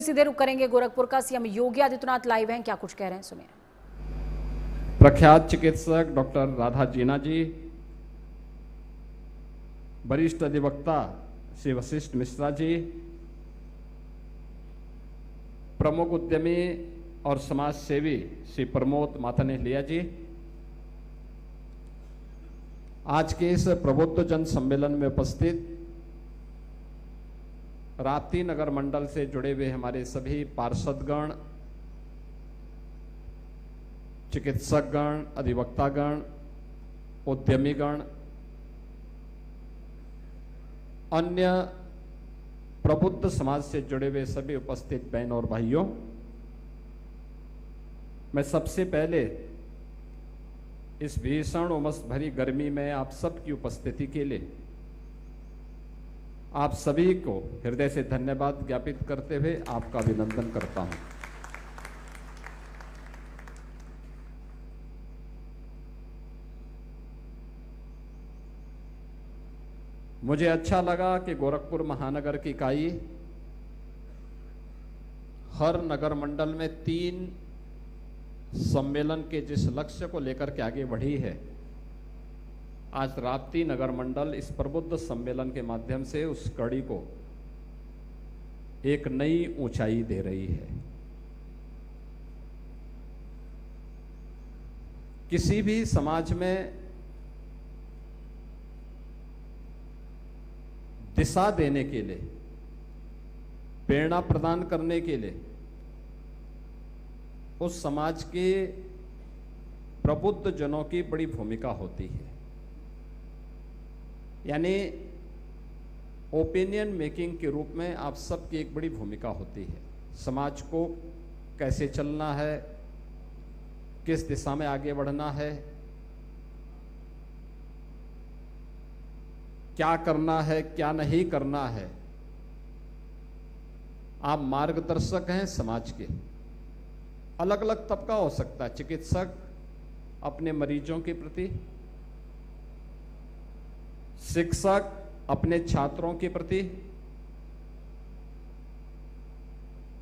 सीधे रुक करेंगे गोरखपुर का। सीएम योगी आदित्यनाथ लाइव हैं, क्या कुछ कह रहे हैं सुनिए। प्रख्यात चिकित्सक डॉक्टर राधा जीना जी, वरिष्ठ अधिवक्ता श्री वशिष्ठ मिश्रा जी, प्रमुख उद्यमी और समाज सेवी श्री प्रमोद माथानेलिया जी, आज के इस प्रबुद्ध जन सम्मेलन में उपस्थित राप्ती नगर मंडल से जुड़े हुए हमारे सभी पार्षदगण, चिकित्सकगण, अधिवक्तागण, उद्यमीगण, अन्य प्रबुद्ध समाज से जुड़े हुए सभी उपस्थित बहन और भाइयों, मैं सबसे पहले इस भीषण उमस भरी गर्मी में आप सबकी उपस्थिति के लिए आप सभी को हृदय से धन्यवाद ज्ञापित करते हुए आपका अभिनंदन करता हूं। मुझे अच्छा लगा कि गोरखपुर महानगर की इकाई हर नगर मंडल में 3 सम्मेलन के जिस लक्ष्य को लेकर के आगे बढ़ी है, आज राप्ती नगर मंडल इस प्रबुद्ध सम्मेलन के माध्यम से उस कड़ी को एक नई ऊंचाई दे रही है। किसी भी समाज में दिशा देने के लिए, प्रेरणा प्रदान करने के लिए उस समाज के प्रबुद्ध जनों की बड़ी भूमिका होती है। यानी ओपिनियन मेकिंग के रूप में आप सबकी एक बड़ी भूमिका होती है। समाज को कैसे चलना है, किस दिशा में आगे बढ़ना है, क्या करना है, क्या नहीं करना है। आप मार्गदर्शक हैं समाज के। अलग अलग तबका हो सकता है। चिकित्सक अपने मरीजों के प्रति, शिक्षक अपने छात्रों के प्रति,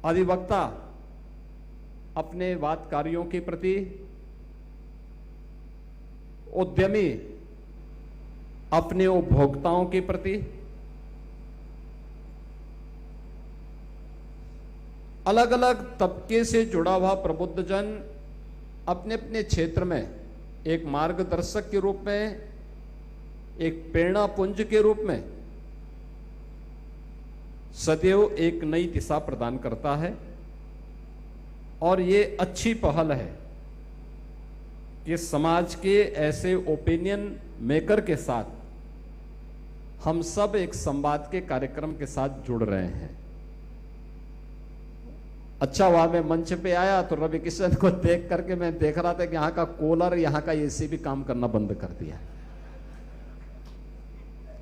अधिवक्ता अपने वादकारियों के प्रति, उद्यमी अपने उपभोक्ताओं के प्रति, अलग अलग तबके से जुड़ा हुआ प्रबुद्ध जन अपने अपने क्षेत्र में एक मार्गदर्शक के रूप में, एक प्रेरणा पुंज के रूप में सदैव एक नई दिशा प्रदान करता है। और ये अच्छी पहल है कि समाज के ऐसे ओपिनियन मेकर के साथ हम सब एक संवाद के कार्यक्रम के साथ जुड़ रहे हैं। अच्छा हुआ मैं मंच पे आया तो रवि किशन को देख करके मैं देख रहा था कि यहां का कूलर, यहां का एसी भी काम करना बंद कर दिया।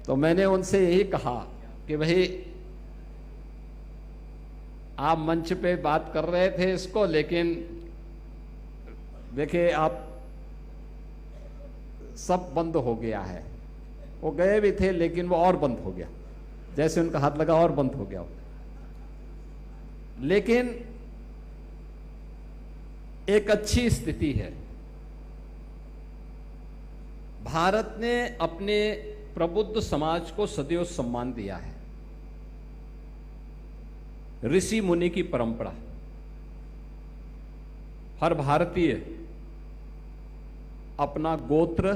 तो मैंने उनसे यही कहा कि भाई आप मंच पे बात कर रहे थे इसको, लेकिन देखिए आप सब बंद हो गया है। वो गए भी थे लेकिन वो और बंद हो गया, जैसे उनका हाथ लगा और बंद हो गया। लेकिन एक अच्छी स्थिति है। भारत ने अपने प्रबुद्ध समाज को सदैव सम्मान दिया है। ऋषि मुनि की परंपरा, हर भारतीय अपना गोत्र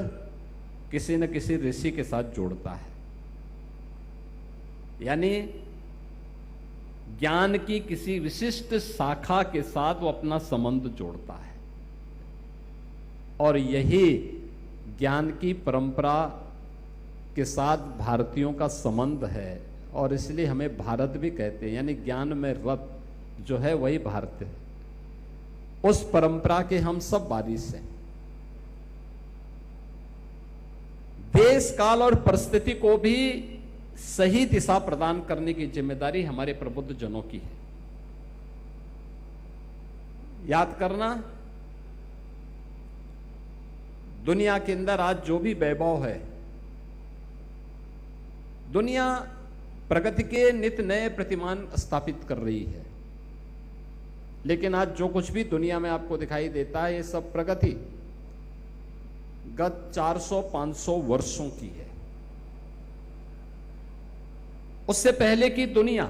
किसी न किसी ऋषि के साथ जोड़ता है। यानी ज्ञान की किसी विशिष्ट शाखा के साथ वो अपना संबंध जोड़ता है। और यही ज्ञान की परंपरा के साथ भारतीयों का संबंध है। और इसलिए हमें भारत भी कहते हैं, यानी ज्ञान में रत जो है वही भारत है। उस परंपरा के हम सब वारिस हैं। देश काल और परिस्थिति को भी सही दिशा प्रदान करने की जिम्मेदारी हमारे प्रबुद्ध जनों की है। याद करना, दुनिया के अंदर आज जो भी वैभव है, दुनिया प्रगति के नित नए प्रतिमान स्थापित कर रही है। लेकिन आज जो कुछ भी दुनिया में आपको दिखाई देता है, ये सब प्रगति गत 400-500 वर्षों की है। उससे पहले की दुनिया,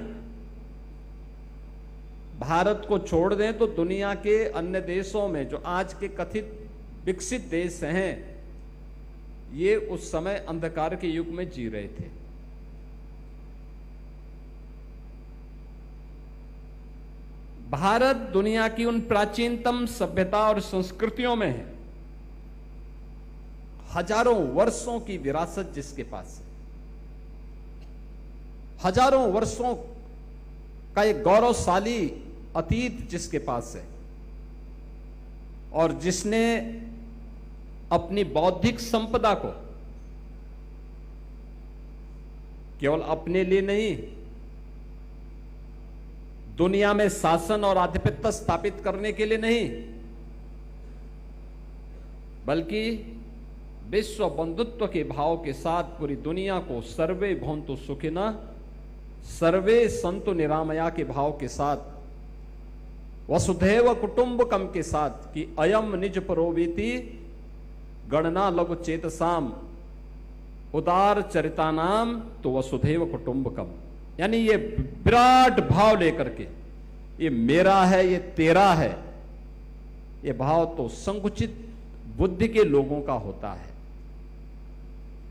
भारत को छोड़ दें तो दुनिया के अन्य देशों में जो आज के कथित विकसित देश हैं, ये उस समय अंधकार के युग में जी रहे थे। भारत दुनिया की उन प्राचीनतम सभ्यता और संस्कृतियों में है, हजारों वर्षों की विरासत जिसके पास है, हजारों वर्षों का एक गौरवशाली अतीत जिसके पास है, और जिसने अपनी बौद्धिक संपदा को केवल अपने लिए नहीं, दुनिया में शासन और आधिपत्य स्थापित करने के लिए नहीं, बल्कि विश्व बंधुत्व के भाव के साथ पूरी दुनिया को सर्वे भवन्तु सुखिनः सर्वे सन्तु निरामया के भाव के साथ, वसुधैव कुटुंबकम के साथ कि अयम निज परोवेति गणना लघु चेतसाम उदार चरितानाम तो वसुधैव कुटुंबकम, यानी ये विराट भाव लेकर के, ये मेरा है, ये तेरा है, ये भाव तो संकुचित बुद्धि के लोगों का होता है।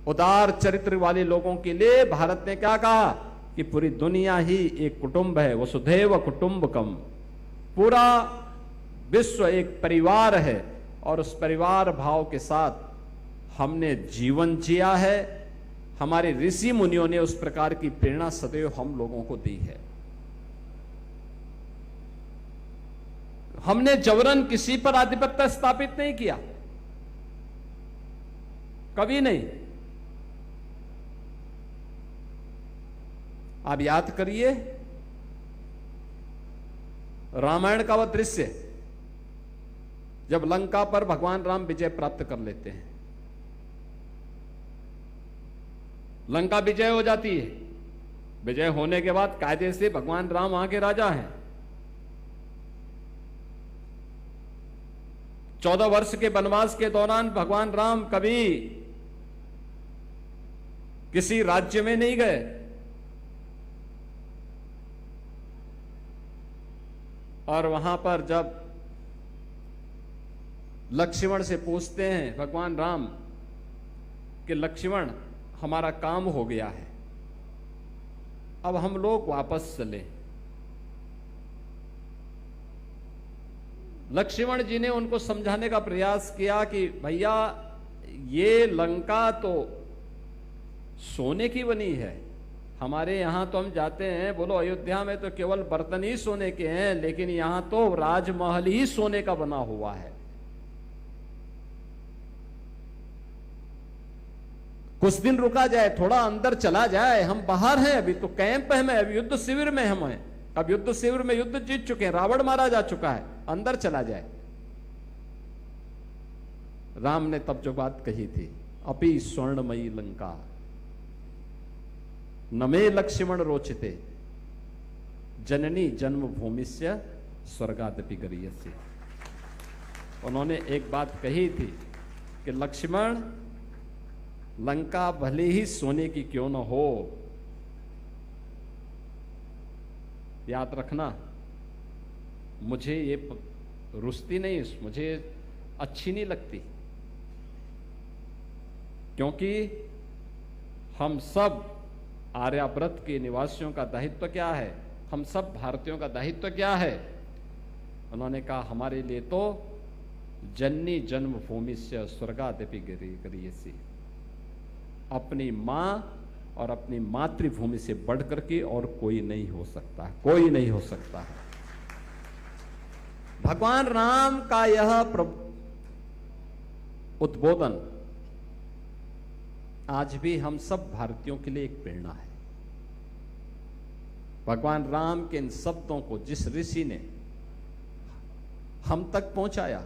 उदार चरित्र वाले लोगों के लिए भारत ने क्या कहा कि पूरी दुनिया ही एक कुटुंब है, वसुधैव कुटुंबकम, पूरा विश्व एक परिवार है, और उस परिवार भाव के साथ हमने जीवन जिया है। हमारे ऋषि मुनियों ने उस प्रकार की प्रेरणा सदैव हम लोगों को दी है। हमने जबरन किसी पर आधिपत्य स्थापित नहीं किया, कभी नहीं। आप याद करिए रामायण का वह दृश्य, जब लंका पर भगवान राम विजय प्राप्त कर लेते हैं, लंका विजय हो जाती है। विजय होने के बाद कायदे से भगवान राम वहां के राजा हैं। 14 वर्ष के वनवास के दौरान भगवान राम कभी किसी राज्य में नहीं गए, और वहां पर जब लक्ष्मण से पूछते हैं भगवान राम कि लक्ष्मण हमारा काम हो गया है, अब हम लोग वापस चले। लक्ष्मण जी ने उनको समझाने का प्रयास किया कि भैया ये लंका तो सोने की बनी है, हमारे यहां तो हम जाते हैं, बोलो अयोध्या में तो केवल बर्तन ही सोने के हैं, लेकिन यहां तो राजमहल ही सोने का बना हुआ है। कुछ दिन रुका जाए, थोड़ा अंदर चला जाए, हम बाहर हैं, अभी तो कैंप है, मैं अभी युद्ध शिविर में हम हैं, अब युद्ध शिविर में युद्ध जीत चुके हैं, रावण मारा जा चुका है, अंदर चला जाए। राम ने तब जो बात कही थी, अपि स्वर्णमयी लंका न मे लक्ष्मण रोचते जननी जन्मभूमिस्य स्वर्गादपि गरीयसी। उन्होंने एक बात कही थी कि लक्ष्मण लंका भले ही सोने की क्यों न हो, याद रखना मुझे ये रुचती नहीं, मुझे अच्छी नहीं लगती, क्योंकि हम सब आर्यावर्त के निवासियों का दायित्व क्या है, हम सब भारतीयों का दायित्व क्या है। उन्होंने कहा हमारे लिए तो जननी जन्मभूमि से स्वर्गादपि गरीयसी, अपनी मां और अपनी मातृभूमि से बढ़ करके और कोई नहीं हो सकता, कोई नहीं हो सकता है। भगवान राम का यह उद्बोधन आज भी हम सब भारतीयों के लिए एक प्रेरणा है। भगवान राम के इन शब्दों को जिस ऋषि ने हम तक पहुंचाया,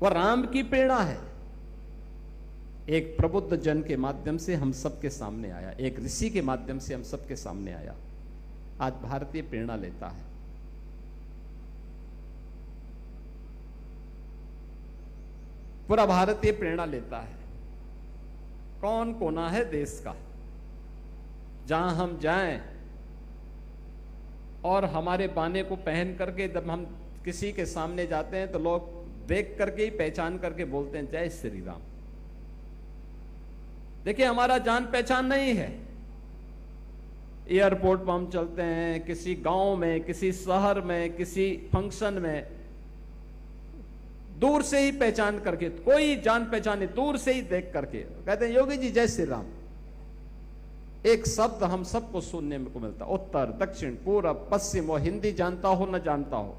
वह राम की प्रेरणा है। एक प्रबुद्ध जन के माध्यम से हम सबके सामने आया, एक ऋषि के माध्यम से हम सबके सामने आया। आज भारतीय प्रेरणा लेता है। पूरा भारतीय प्रेरणा लेता है। कौन कोना है देश का जहां हम जाएं और हमारे बाने को पहन करके जब हम किसी के सामने जाते हैं तो लोग देख करके ही पहचान करके बोलते हैं जय श्री राम। देखिए, हमारा जान पहचान नहीं है। एयरपोर्ट पर हम चलते हैं, किसी गांव में, किसी शहर में, किसी फंक्शन में, दूर से ही पहचान करके, कोई जान पहचाने, दूर से ही देख करके कहते हैं योगी जी जय श्री राम। एक शब्द हम सबको सुनने को मिलता, उत्तर, दक्षिण, पूरब, पश्चिम, वो हिंदी जानता हो न जानता हो,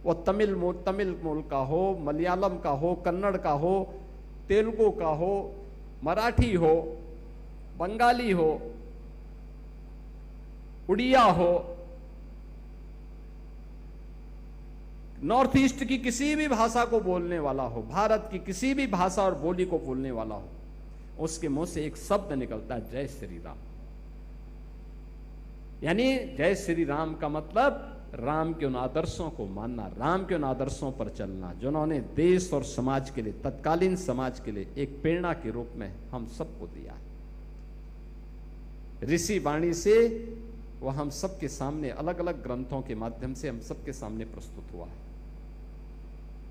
वो तमिल मूल का हो, मलयालम का हो, कन्नड़ का हो, तेलुगु का हो, मराठी हो, बंगाली हो, उड़िया हो, नॉर्थ ईस्ट की किसी भी भाषा को बोलने वाला हो, भारत की किसी भी भाषा और बोली को बोलने वाला हो, उसके मुंह से एक शब्द निकलता है जय श्री राम। यानी जय श्री राम का मतलब राम के उन आदर्शों को मानना, राम के उन आदर्शों पर चलना जिन्होंने देश और समाज के लिए, तत्कालीन समाज के लिए एक प्रेरणा के रूप में हम सबको दिया है। ऋषि वाणी से वह हम सबके सामने अलग अलग ग्रंथों के माध्यम से हम सबके सामने प्रस्तुत हुआ है।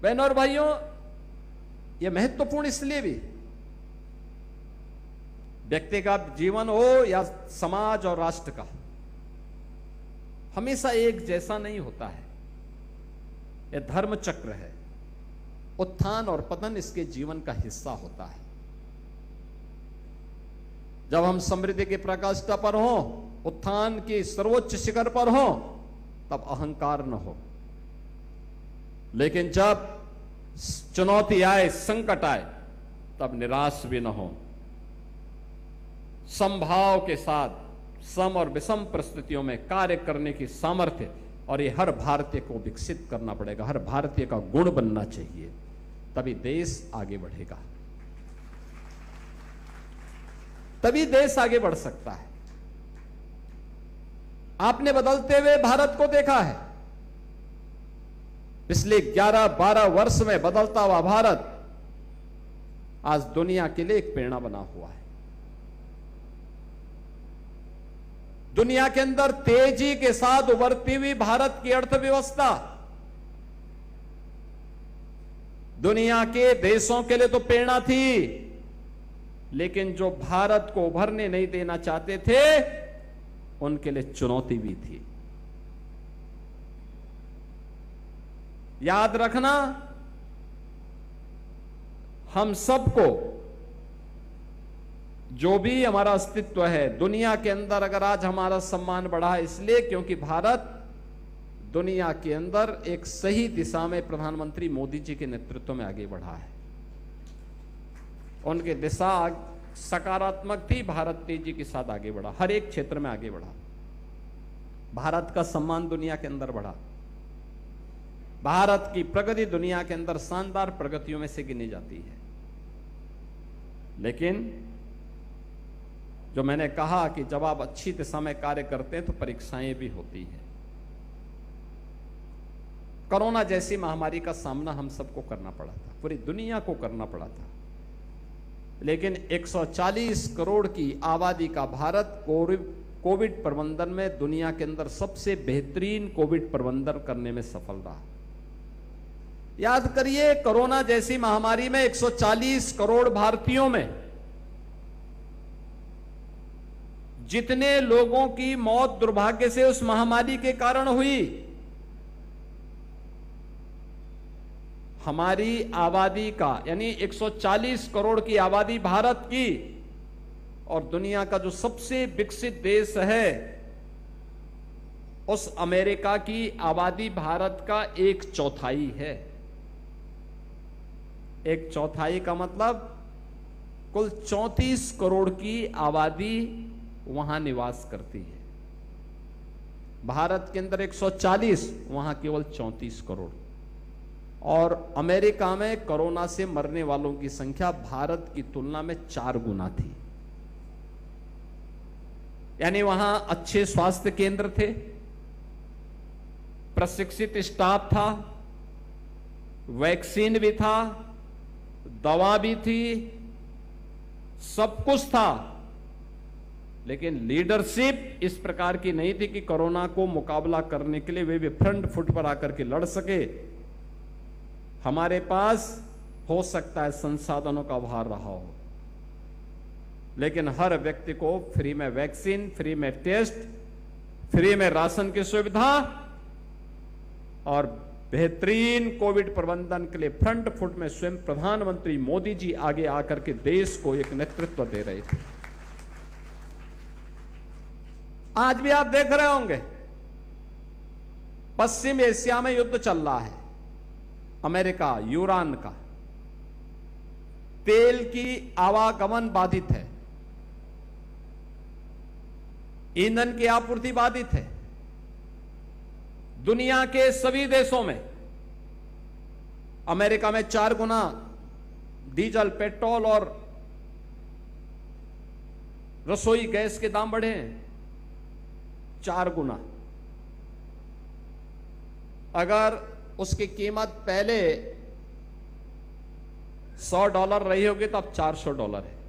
बहनों और भाइयों, यह महत्वपूर्ण इसलिए भी, व्यक्तिगत जीवन हो या समाज और राष्ट्र का, हमेशा एक जैसा नहीं होता है। यह धर्म चक्र है। उत्थान और पतन इसके जीवन का हिस्सा होता है। जब हम समृद्धि की प्रकाष्ठा पर हो, उत्थान की सर्वोच्च शिखर पर हो, तब अहंकार न हो। लेकिन जब चुनौती आए, संकट आए, तब निराश भी न हो। समभाव के साथ सम और विषम परिस्थितियों में कार्य करने की सामर्थ्य, और ये हर भारतीय को विकसित करना पड़ेगा, हर भारतीय का गुण बनना चाहिए, तभी देश आगे बढ़ेगा, तभी देश आगे बढ़ सकता है। आपने बदलते हुए भारत को देखा है। पिछले 11-12 वर्ष में बदलता हुआ भारत आज दुनिया के लिए एक प्रेरणा बना हुआ है। दुनिया के अंदर तेजी के साथ उभरती हुई भारत की अर्थव्यवस्था दुनिया के देशों के लिए तो प्रेरणा थी, लेकिन जो भारत को उभरने नहीं देना चाहते थे, उनके लिए चुनौती भी थी। याद रखना, हम सबको जो भी हमारा अस्तित्व है दुनिया के अंदर, अगर आज हमारा सम्मान बढ़ा है इसलिए क्योंकि भारत दुनिया के अंदर एक सही दिशा में प्रधानमंत्री मोदी जी के नेतृत्व में आगे बढ़ा है। उनकी दिशा सकारात्मक थी, भारत तेजी के साथ आगे बढ़ा, हर एक क्षेत्र में आगे बढ़ा। भारत का सम्मान दुनिया के अंदर बढ़ा। भारत की प्रगति दुनिया के अंदर शानदार प्रगतियों में से गिनी जाती है। लेकिन जो मैंने कहा कि जब आप अच्छी दिशा में कार्य करते हैं तो परीक्षाएं भी होती हैं। कोरोना जैसी महामारी का सामना हम सबको करना पड़ा था, पूरी दुनिया को करना पड़ा था, लेकिन 140 करोड़ की आबादी का भारत कोविड प्रबंधन में दुनिया के अंदर सबसे बेहतरीन कोविड प्रबंधन करने में सफल रहा। याद करिए, कोरोना जैसी महामारी में 140 करोड़ भारतीयों में जितने लोगों की मौत दुर्भाग्य से उस महामारी के कारण हुई, हमारी आबादी का यानी 140 करोड़ की आबादी भारत की, और दुनिया का जो सबसे विकसित देश है उस अमेरिका की आबादी भारत का 1/4 है। 1/4 का मतलब कुल 34 करोड़ की आबादी वहां निवास करती है। भारत के अंदर 140, वहां केवल 34 करोड़। और अमेरिका में कोरोना से मरने वालों की संख्या भारत की तुलना में 4 गुना थी। यानी वहां अच्छे स्वास्थ्य केंद्र थे, प्रशिक्षित स्टाफ था, वैक्सीन भी था, दवा भी थी, सब कुछ था, लेकिन लीडरशिप इस प्रकार की नहीं थी कि कोरोना को मुकाबला करने के लिए वे भी फ्रंट फुट पर आकर के लड़ सके। हमारे पास हो सकता है संसाधनों का अभाव रहा हो, लेकिन हर व्यक्ति को फ्री में वैक्सीन, फ्री में टेस्ट, फ्री में राशन की सुविधा और बेहतरीन कोविड प्रबंधन के लिए फ्रंट फुट में स्वयं प्रधानमंत्री मोदी जी आगे आकर के देश को एक नेतृत्व दे रहे थे। आज भी आप देख रहे होंगे पश्चिम एशिया में युद्ध चल रहा है, अमेरिका, यूरान का, तेल की आवागमन बाधित है, ईंधन की आपूर्ति बाधित है। दुनिया के सभी देशों में, अमेरिका में 4 गुना डीजल, पेट्रोल और रसोई गैस के दाम बढ़े हैं, 4 गुना। अगर उसकी कीमत पहले $100 रही होगी तो अब $400 है।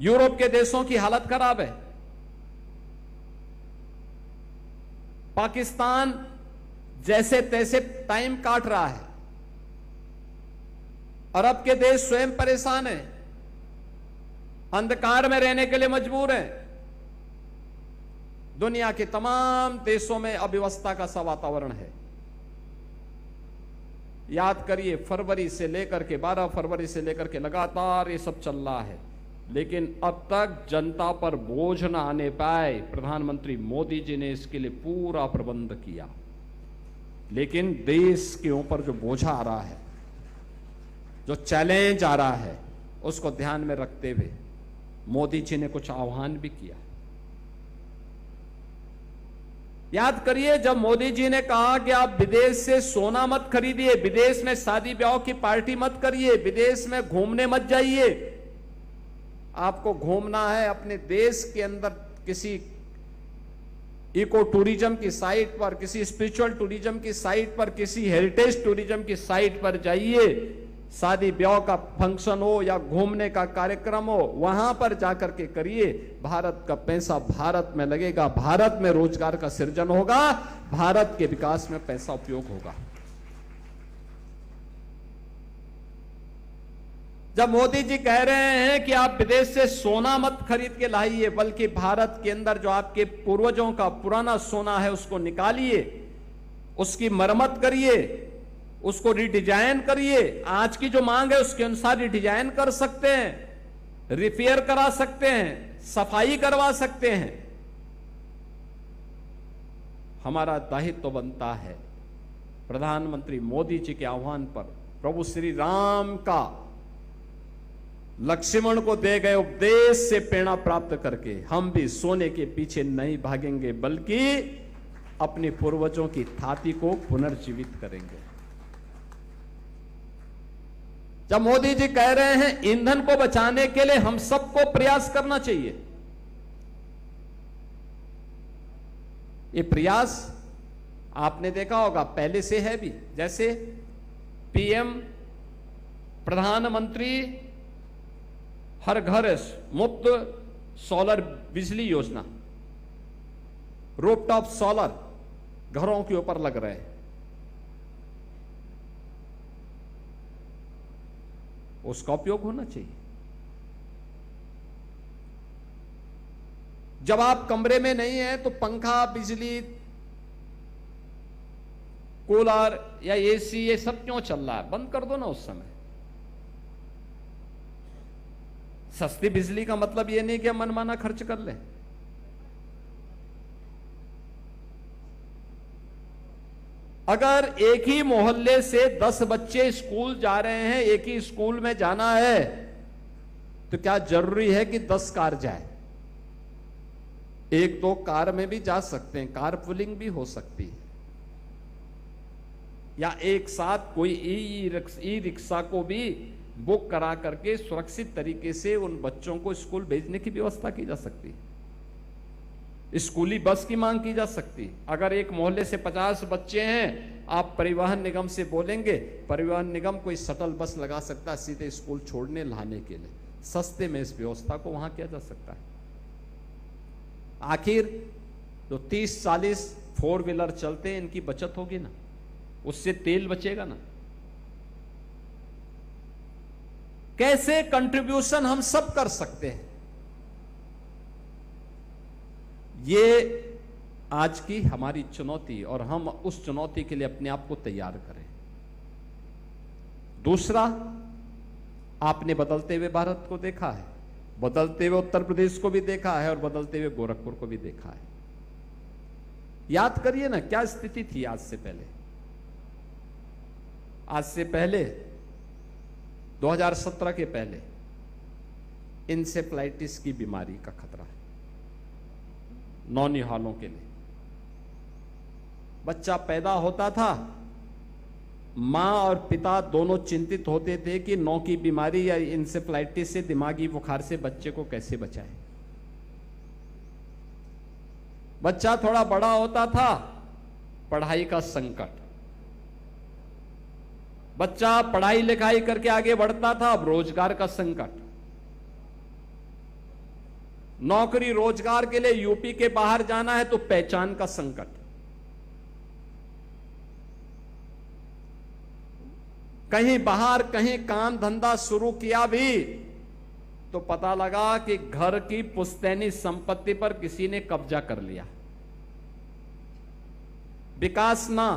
यूरोप के देशों की हालत खराब है। पाकिस्तान जैसे तैसे टाइम काट रहा है। अरब के देश स्वयं परेशान है, अंधकार में रहने के लिए मजबूर हैं। दुनिया के तमाम देशों में अव्यवस्था का सा वातावरण है। याद करिए, फरवरी से लेकर के 12 फरवरी से लेकर के लगातार ये सब चल रहा है, लेकिन अब तक जनता पर बोझ न आने पाए। प्रधानमंत्री मोदी जी ने इसके लिए पूरा प्रबंध किया, लेकिन देश के ऊपर जो बोझा आ रहा है, जो चैलेंज आ रहा है, उसको ध्यान में रखते हुए मोदी जी ने कुछ आह्वान भी किया। याद करिए, जब मोदी जी ने कहा कि आप विदेश से सोना मत खरीदिए, विदेश में शादी ब्याह की पार्टी मत करिए, विदेश में घूमने मत जाइए, आपको घूमना है अपने देश के अंदर किसी इको टूरिज्म की साइट पर, किसी स्पिरिचुअल टूरिज्म की साइट पर, किसी हेरिटेज टूरिज्म की साइट पर जाइए। शादी ब्याह का फंक्शन हो या घूमने का कार्यक्रम हो, वहां पर जाकर के करिए। भारत का पैसा भारत में लगेगा, भारत में रोजगार का सृजन होगा, भारत के विकास में पैसा उपयोग होगा। जब मोदी जी कह रहे हैं कि आप विदेश से सोना मत खरीद के लाइए, बल्कि भारत के अंदर जो आपके पूर्वजों का पुराना सोना है उसको निकालिए, उसकी मरम्मत करिए, उसको रिडिजाइन करिए। आज की जो मांग है उसके अनुसार रिडिजाइन कर सकते हैं, रिपेयर करा सकते हैं, सफाई करवा सकते हैं। हमारा दायित्व बनता है प्रधानमंत्री मोदी जी के आह्वान पर प्रभु श्री राम का लक्ष्मण को दे गए उपदेश से प्रेरणा प्राप्त करके हम भी सोने के पीछे नहीं भागेंगे, बल्कि अपने पूर्वजों की थाती को पुनर्जीवित करेंगे। जब मोदी जी कह रहे हैं ईंधन को बचाने के लिए हम सबको प्रयास करना चाहिए, ये प्रयास आपने देखा होगा पहले से है भी। जैसे पीएम प्रधानमंत्री हर घर मुफ्त सोलर बिजली योजना, रूफटॉप सोलर घरों के ऊपर लग रहे हैं। उसका उपयोग होना चाहिए। जब आप कमरे में नहीं है तो पंखा, बिजली, कूलर या एसी ये सब क्यों चल रहा है? बंद कर दो ना उस समय। सस्ती बिजली का मतलब यह नहीं कि हम मनमाना खर्च कर लें। अगर एक ही मोहल्ले से 10 बच्चे स्कूल जा रहे हैं, एक ही स्कूल में जाना है, तो क्या जरूरी है कि 10 कार जाए? 1-2 कार में भी जा सकते हैं, कार पुलिंग भी हो सकती है, या एक साथ कोई ई रिक्शा को भी बुक करा करके सुरक्षित तरीके से उन बच्चों को स्कूल भेजने की व्यवस्था की जा सकती है। स्कूली बस की मांग की जा सकती है। अगर एक मोहल्ले से 50 बच्चे हैं, आप परिवहन निगम से बोलेंगे, परिवहन निगम कोई शटल बस लगा सकता है सीधे स्कूल छोड़ने लाने के लिए, सस्ते में इस व्यवस्था को वहां किया जा सकता है। आखिर जो 30-40 4 व्हीलर चलते हैं, इनकी बचत होगी ना, उससे तेल बचेगा ना। कैसे कंट्रीब्यूशन हम सब कर सकते हैं, ये आज की हमारी चुनौती, और हम उस चुनौती के लिए अपने आप को तैयार करें। दूसरा, आपने बदलते हुए भारत को देखा है, बदलते हुए उत्तर प्रदेश को भी देखा है और बदलते हुए गोरखपुर को भी देखा है। याद करिए ना, क्या स्थिति थी आज से पहले। आज से पहले 2017 के पहले इंसेफ्लाइटिस की बीमारी का खतरा है नौनिहालों के लिए। बच्चा पैदा होता था, मां और पिता दोनों चिंतित होते थे कि नौ की बीमारी या इंसेफ्लाइटिस से, दिमागी बुखार से बच्चे को कैसे बचाएं। बच्चा थोड़ा बड़ा होता था, पढ़ाई का संकट। बच्चा पढ़ाई लिखाई करके आगे बढ़ता था, अब रोजगार का संकट। नौकरी रोजगार के लिए यूपी के बाहर जाना है तो पहचान का संकट। कहीं बाहर कहीं काम धंधा शुरू किया भी तो पता लगा कि घर की पुश्तैनी संपत्ति पर किसी ने कब्जा कर लिया। विकास ना,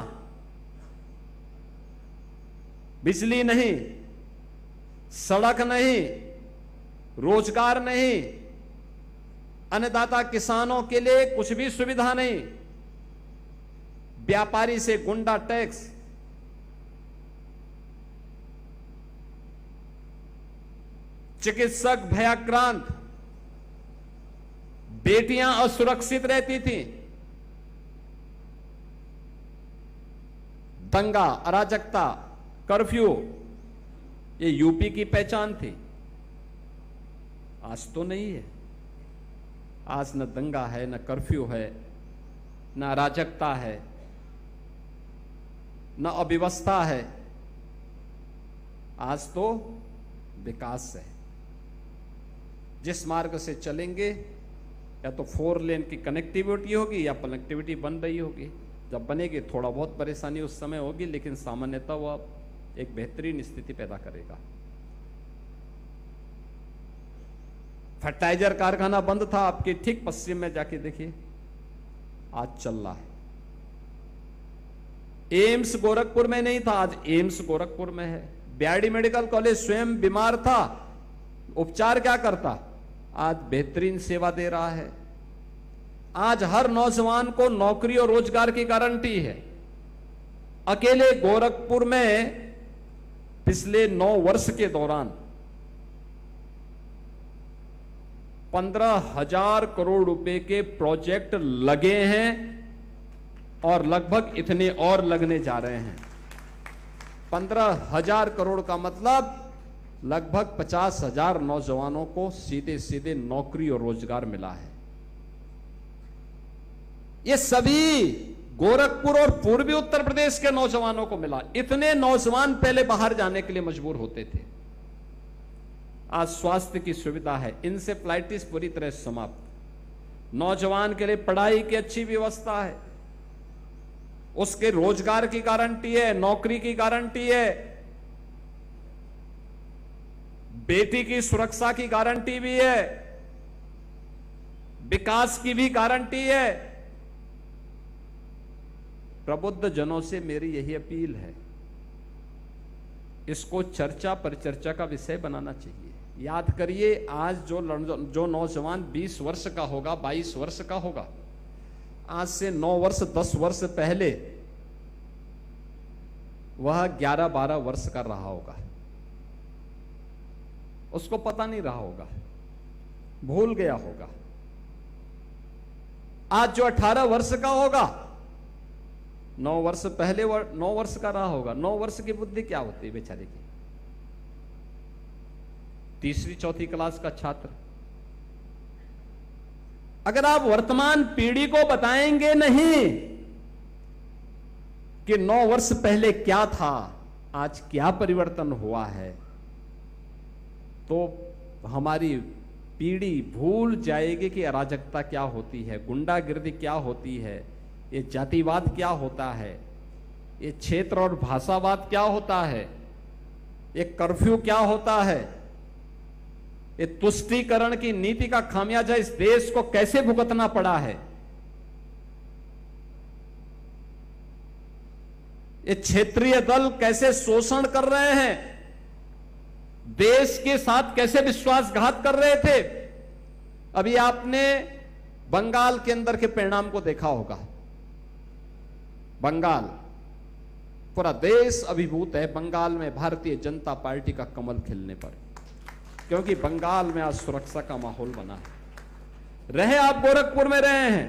बिजली नहीं, सड़क नहीं, रोजगार नहीं, अन्नदाता किसानों के लिए कुछ भी सुविधा नहीं, व्यापारी से गुंडा टैक्स, चिकित्सक भयाक्रांत, बेटियां असुरक्षित रहती थीं, दंगा, अराजकता, कर्फ्यू, ये यूपी की पहचान थी। आज तो नहीं है। आज न दंगा है, न कर्फ्यू है, न अराजकता है, न अव्यवस्था है। आज तो विकास है। जिस मार्ग से चलेंगे, या तो 4 लेन की कनेक्टिविटी होगी या कनेक्टिविटी बन रही होगी। जब बनेगी थोड़ा बहुत परेशानी उस समय होगी, लेकिन सामान्यतः वह एक बेहतरीन स्थिति पैदा करेगा। फर्टिलाइजर कारखाना बंद था, आपके ठीक पश्चिम में जाके देखिए, आज चल रहा है। एम्स गोरखपुर में नहीं था, आज एम्स गोरखपुर में है। बीआरडी मेडिकल कॉलेज स्वयं बीमार था, उपचार क्या करता, आज बेहतरीन सेवा दे रहा है। आज हर नौजवान को नौकरी और रोजगार की गारंटी है। अकेले गोरखपुर में पिछले 9 वर्ष के दौरान 15,000 करोड़ रुपए के प्रोजेक्ट लगे हैं और लगभग इतने और लगने जा रहे हैं। 15,000 करोड़ का मतलब लगभग 50,000 नौजवानों को सीधे सीधे नौकरी और रोजगार मिला है। ये सभी गोरखपुर और पूर्वी उत्तर प्रदेश के नौजवानों को मिला। इतने नौजवान पहले बाहर जाने के लिए मजबूर होते थे। आज स्वास्थ्य की सुविधा है, इंसेफ्लाइटिस पूरी तरह समाप्त। नौजवान के लिए पढ़ाई की अच्छी व्यवस्था है, उसके रोजगार की गारंटी है, नौकरी की गारंटी है, बेटी की सुरक्षा की गारंटी भी है, विकास की भी गारंटी है। प्रबुद्ध जनों से मेरी यही अपील है, इसको चर्चा परिचर्चा का विषय बनाना चाहिए। याद करिए, आज जो नौजवान 20 वर्ष का होगा, 22 वर्ष का होगा, आज से 9 वर्ष 10 वर्ष पहले वह 11-12 वर्ष का रहा होगा। उसको पता नहीं रहा होगा, भूल गया होगा। आज जो 18 वर्ष का होगा, 9 वर्ष पहले 9 वर्ष का रहा होगा। 9 वर्ष की बुद्धि क्या होती है बेचारे की? तीसरी चौथी क्लास का छात्र। अगर आप वर्तमान पीढ़ी को बताएंगे नहीं कि 9 वर्ष पहले क्या था, आज क्या परिवर्तन हुआ है, तो हमारी पीढ़ी भूल जाएगी कि अराजकता क्या होती है, गुंडागिर्दी क्या होती है, ये जातिवाद क्या होता है, ये क्षेत्र और भाषावाद क्या होता है, ये कर्फ्यू क्या होता है, ये तुष्टीकरण की नीति का खामियाजा इस देश को कैसे भुगतना पड़ा है, ये क्षेत्रीय दल कैसे शोषण कर रहे हैं, देश के साथ कैसे विश्वासघात कर रहे थे। अभी आपने बंगाल के अंदर के परिणाम को देखा होगा। बंगाल, पूरा देश अभिभूत है बंगाल में भारतीय जनता पार्टी का कमल खिलने पर, क्योंकि बंगाल में आज सुरक्षा का माहौल बना है। रहे आप गोरखपुर में रहे हैं,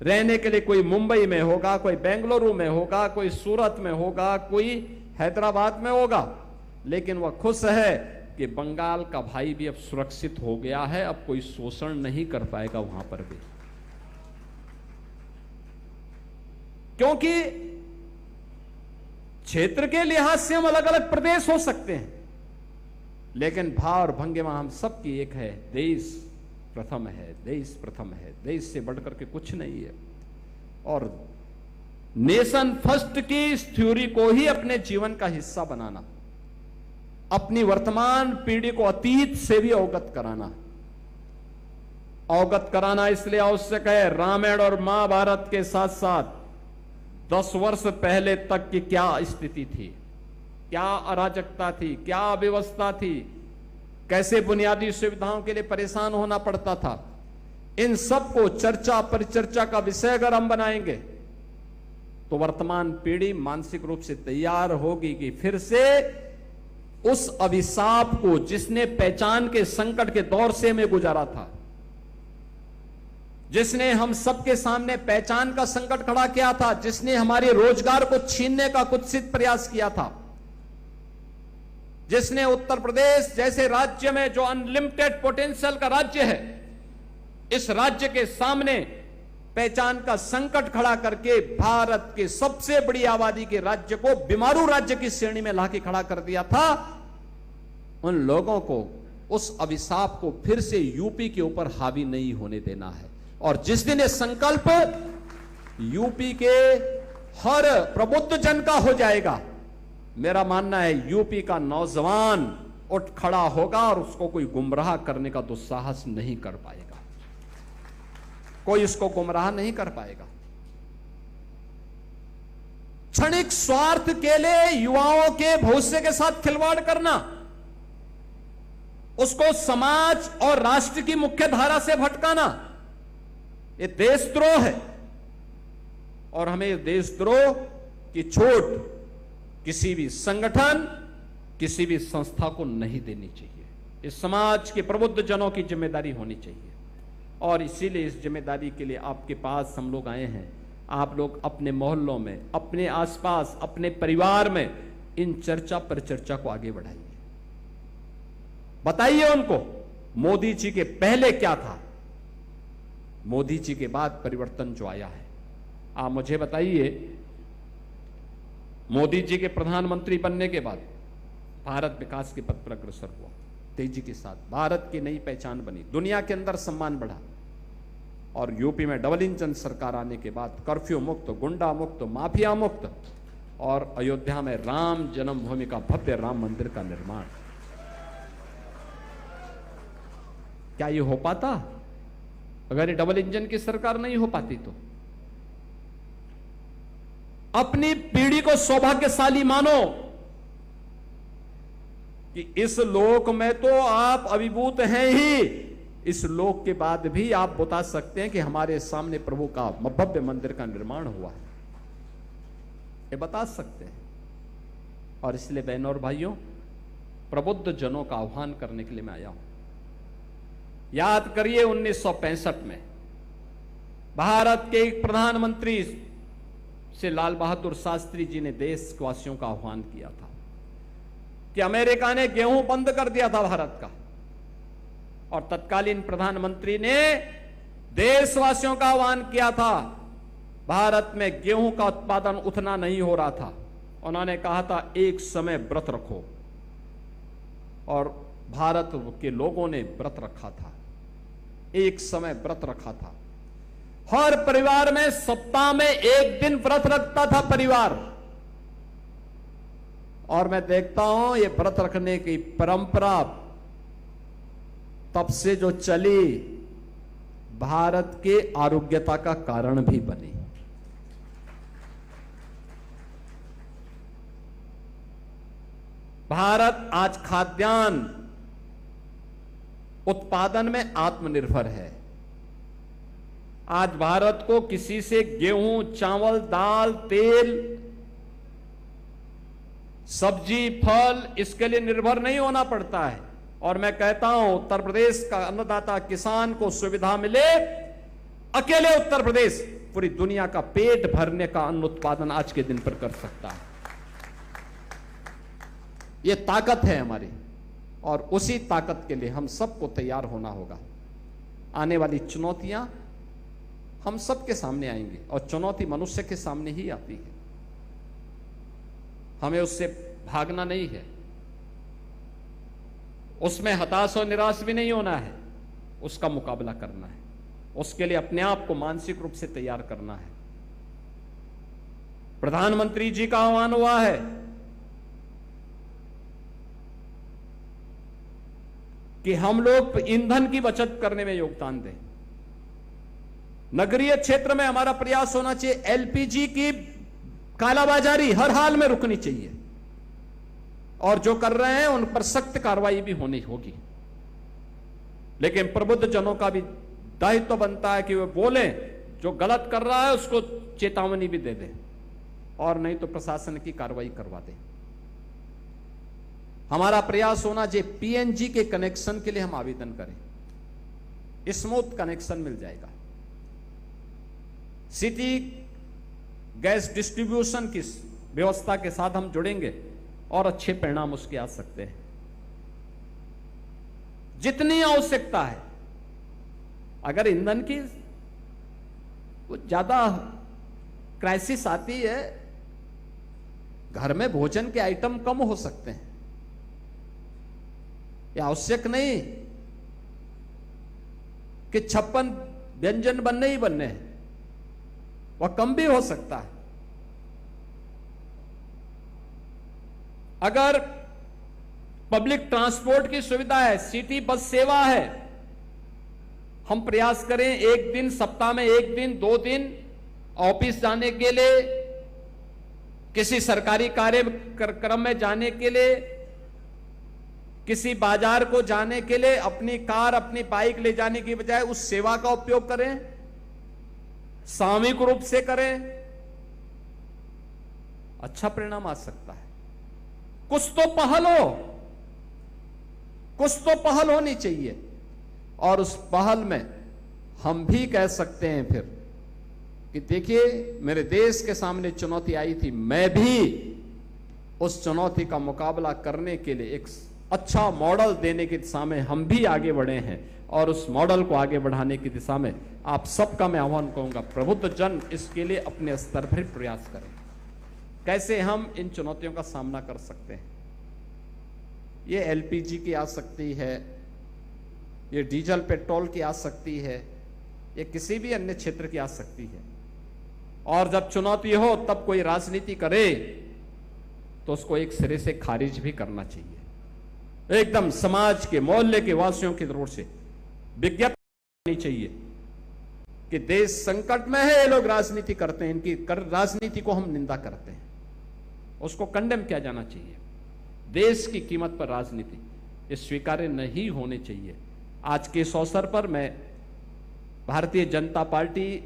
रहने के लिए कोई मुंबई में होगा, कोई बेंगलुरु में होगा, कोई सूरत में होगा, कोई हैदराबाद में होगा, लेकिन वह खुश है कि बंगाल का भाई भी अब सुरक्षित हो गया है, अब कोई शोषण नहीं कर पाएगा वहां पर भी। क्योंकि क्षेत्र के लिहाज से हम अलग अलग प्रदेश हो सकते हैं, लेकिन भाव और भंगिमा हम सबकी एक है, देश प्रथम है, देश प्रथम है, देश से बढ़कर के कुछ नहीं है। और नेशन फर्स्ट की इस थ्योरी को ही अपने जीवन का हिस्सा बनाना, अपनी वर्तमान पीढ़ी को अतीत से भी अवगत कराना इसलिए आवश्यक है। रामायण और महाभारत के साथ साथ 10 वर्ष पहले तक की क्या स्थिति थी, क्या अराजकता थी, क्या अव्यवस्था थी, कैसे बुनियादी सुविधाओं के लिए परेशान होना पड़ता था, इन सब को चर्चा परिचर्चा का विषय अगर हम बनाएंगे तो वर्तमान पीढ़ी मानसिक रूप से तैयार होगी कि फिर से उस अभिशाप को, जिसने पहचान के संकट के दौर से हमें गुजारा था, जिसने हम सबके सामने पहचान का संकट खड़ा किया था, जिसने हमारे रोजगार को छीनने का कुत्सित प्रयास किया था, जिसने उत्तर प्रदेश जैसे राज्य में जो अनलिमिटेड पोटेंशियल का राज्य है, इस राज्य के सामने पहचान का संकट खड़ा करके भारत के सबसे बड़ी आबादी के राज्य को बीमारू राज्य की श्रेणी में लाके खड़ा कर दिया था, उन लोगों को, उस अभिशाप को फिर से यूपी के ऊपर हावी नहीं होने देना है। और जिस दिन ये संकल्प यूपी के हर प्रबुद्ध जन का हो जाएगा, मेरा मानना है यूपी का नौजवान उठ खड़ा होगा और उसको कोई गुमराह करने का दुस्साहस नहीं कर पाएगा, कोई इसको गुमराह नहीं कर पाएगा। क्षणिक स्वार्थ के लिए युवाओं के भविष्य के साथ खिलवाड़ करना, उसको समाज और राष्ट्र की मुख्य धारा से भटकाना, ये देशद्रोह है। और हमें देशद्रोह की छूट किसी भी संगठन, किसी भी संस्था को नहीं देनी चाहिए। इस समाज के प्रबुद्ध जनों की जिम्मेदारी होनी चाहिए, और इसीलिए इस जिम्मेदारी के लिए आपके पास हम लोग आए हैं। आप लोग अपने मोहल्लों में, अपने आसपास, अपने परिवार में इन चर्चा पर चर्चा को आगे बढ़ाइए, बताइए उनको मोदी जी के पहले क्या था, मोदी जी के बाद परिवर्तन जो आया है। आप मुझे बताइए, मोदी जी के प्रधानमंत्री बनने के बाद भारत विकास के पथ पर अग्रसर हुआ, तेजी के साथ भारत की नई पहचान बनी, दुनिया के अंदर सम्मान बढ़ा। और यूपी में डबल इंजन सरकार आने के बाद कर्फ्यू मुक्त, गुंडा मुक्त, माफिया मुक्त, और अयोध्या में राम जन्मभूमि का भव्य राम मंदिर का निर्माण। क्या ये हो पाता अगर ये डबल इंजन की सरकार नहीं हो पाती? तो अपनी पीढ़ी को सौभाग्यशाली मानो कि इस लोक में तो आप अभिभूत हैं ही, इस लोक के बाद भी आप बता सकते हैं कि हमारे सामने प्रभु का भव्य मंदिर का निर्माण हुआ है, ये बता सकते हैं। और इसलिए बहनों और भाइयों, प्रबुद्ध जनों का आह्वान करने के लिए मैं आया हूं। याद करिए 1965 में भारत के एक प्रधानमंत्री से लाल बहादुर शास्त्री जी ने देशवासियों का आह्वान किया था कि अमेरिका ने गेहूं बंद कर दिया था भारत का, और तत्कालीन प्रधानमंत्री ने देशवासियों का आह्वान किया था, भारत में गेहूं का उत्पादन उतना नहीं हो रहा था, उन्होंने कहा था एक समय व्रत रखो, और भारत के लोगों ने व्रत रखा था, एक समय व्रत रखा था। हर परिवार में सप्ताह में एक दिन व्रत रखता था परिवार, और मैं देखता हूं ये व्रत रखने की परंपरा तब से जो चली, भारत के आरोग्यता का कारण भी बनी। भारत आज खाद्यान्न उत्पादन में आत्मनिर्भर है। आज भारत को किसी से गेहूं, चावल, दाल, तेल, सब्जी, फल इसके लिए निर्भर नहीं होना पड़ता है। और मैं कहता हूं उत्तर प्रदेश का अन्नदाता किसान को सुविधा मिले, अकेले उत्तर प्रदेश पूरी दुनिया का पेट भरने का अन्न उत्पादन आज के दिन पर कर सकता है। यह ताकत है हमारी, और उसी ताकत के लिए हम सबको तैयार होना होगा। आने वाली चुनौतियां हम सबके सामने आएंगी, और चुनौती मनुष्य के सामने ही आती है, हमें उससे भागना नहीं है, उसमें हताश और निराश भी नहीं होना है, उसका मुकाबला करना है। उसके लिए अपने आप को मानसिक रूप से तैयार करना है। प्रधानमंत्री जी का आह्वान हुआ है कि हम लोग ईंधन की बचत करने में योगदान दें। नगरीय क्षेत्र में हमारा प्रयास होना चाहिए, एलपीजी की कालाबाजारी हर हाल में रुकनी चाहिए, और जो कर रहे हैं उन पर सख्त कार्रवाई भी होनी होगी। लेकिन प्रबुद्ध जनों का भी दायित्व बनता है कि वे बोलें, जो गलत कर रहा है उसको चेतावनी भी दे दें, और नहीं तो प्रशासन की कार्रवाई करवा दें। हमारा प्रयास होना चाहिए पीएनजी के कनेक्शन के लिए हम आवेदन करें, स्मूथ कनेक्शन मिल जाएगा। सिटी गैस डिस्ट्रीब्यूशन की व्यवस्था के साथ हम जुड़ेंगे और अच्छे परिणाम उसके आ सकते हैं। जितनी आवश्यकता है, अगर ईंधन की कुछ ज्यादा क्राइसिस आती है, घर में भोजन के आइटम कम हो सकते हैं, यह आवश्यक नहीं कि 56 व्यंजन बनने ही बनने हैं, वह कम भी हो सकता है। अगर पब्लिक ट्रांसपोर्ट की सुविधा है, सिटी बस सेवा है, हम प्रयास करें एक दिन, सप्ताह में एक दिन, 2 दिन ऑफिस जाने के लिए, किसी सरकारी कार्यक्रम में जाने के लिए, किसी बाजार को जाने के लिए अपनी कार, अपनी बाइक ले जाने की बजाय उस सेवा का उपयोग करें, सामूहिक रूप से करें, अच्छा परिणाम आ सकता है। कुछ तो पहल होनी चाहिए, और उस पहल में हम भी कह सकते हैं फिर कि देखिए मेरे देश के सामने चुनौती आई थी, मैं भी उस चुनौती का मुकाबला करने के लिए एक अच्छा मॉडल देने की दिशा में हम भी आगे बढ़े हैं, और उस मॉडल को आगे बढ़ाने की दिशा में आप सबका मैं आह्वान करूंगा, प्रबुद्ध जन इसके लिए अपने स्तर पर प्रयास करें। कैसे हम इन चुनौतियों का सामना कर सकते हैं? ये एलपीजी की आ सकती है, ये डीजल पेट्रोल की आ सकती है, ये किसी भी अन्य क्षेत्र की आ सकती है। और जब चुनौती हो तब कोई राजनीति करे तो उसको एक सिरे से खारिज भी करना चाहिए। एकदम समाज के, मोहल्ले के वासियों की तरफ से विज्ञप्ति करनी चाहिए कि देश संकट में है, ये लोग राजनीति करते हैं, इनकी राजनीति को हम निंदा करते हैं, उसको कंडेम किया जाना चाहिए। देश की कीमत पर राजनीति ये स्वीकार्य नहीं होनी चाहिए। आज के इस अवसर पर मैं भारतीय जनता पार्टी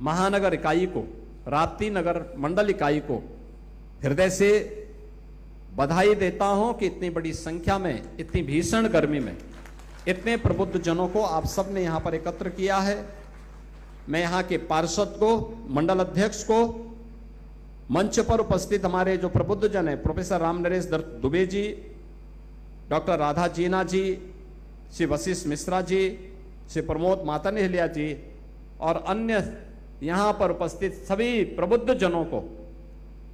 महानगर इकाई को, राप्ती नगर मंडल इकाई को हृदय से बधाई देता हूं कि इतनी बड़ी संख्या में, इतनी भीषण गर्मी में इतने प्रबुद्ध जनों को आप सब ने यहां पर एकत्र किया है। मैं यहां के पार्षद को, मंडल अध्यक्ष को मंच पर उपस्थित हमारे जो प्रबुद्ध जन हैं, प्रोफेसर राम नरेश दुबे जी, डॉक्टर राधा जीना जी, श्री वशिष्ठ मिश्रा जी, श्री प्रमोद मातनहलिया जी और अन्य यहां पर उपस्थित सभी प्रबुद्ध जनों को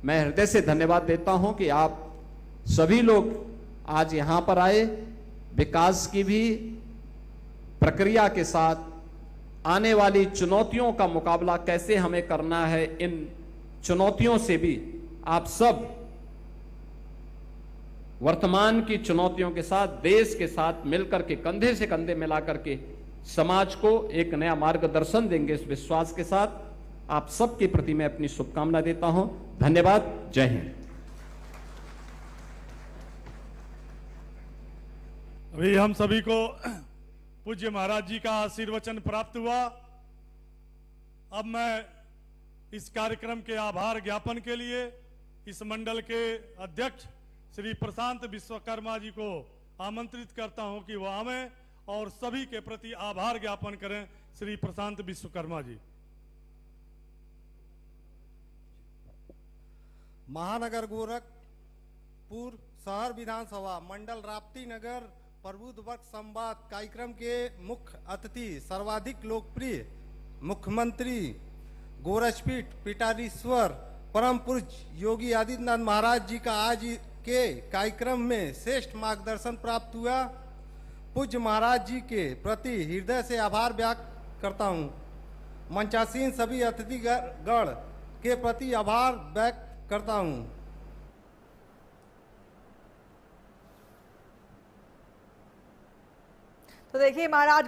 मैं हृदय से धन्यवाद देता हूं कि आप सभी लोग आज यहां पर आए। विकास की भी प्रक्रिया के साथ आने वाली चुनौतियों का मुकाबला कैसे हमें करना है, इन चुनौतियों से भी आप सब वर्तमान की चुनौतियों के साथ, देश के साथ मिलकर के, कंधे से कंधे मिलाकर के समाज को एक नया मार्गदर्शन देंगे, इस विश्वास के साथ आप सबके प्रति मैं अपनी शुभकामना देता हूं। धन्यवाद। जय हिंद। अभी हम सभी को पूज्य महाराज जी का आशीर्वचन प्राप्त हुआ। अब मैं इस कार्यक्रम के आभार ज्ञापन के लिए इस मंडल के अध्यक्ष श्री प्रशांत विश्वकर्मा जी को आमंत्रित करता हूं कि वह आवें और सभी के प्रति आभार ज्ञापन करें। श्री प्रशांत विश्वकर्मा जी। महानगर गोरखपुर शहर विधानसभा मंडल राप्ती नगर प्रबुद्ध वर्ग संवाद कार्यक्रम के मुख्य अतिथि सर्वाधिक लोकप्रिय मुख्यमंत्री गोरक्षपीठ पीठाधीश्वर परम पूज्य योगी आदित्यनाथ महाराज जी का आज के कार्यक्रम में श्रेष्ठ मार्गदर्शन प्राप्त हुआ। पूज्य महाराज जी के प्रति हृदय से आभार व्यक्त करता हूँ। मंचासीन सभी अतिथिगण के प्रति आभार व्यक्त करता हूँ। तो देखिए महाराज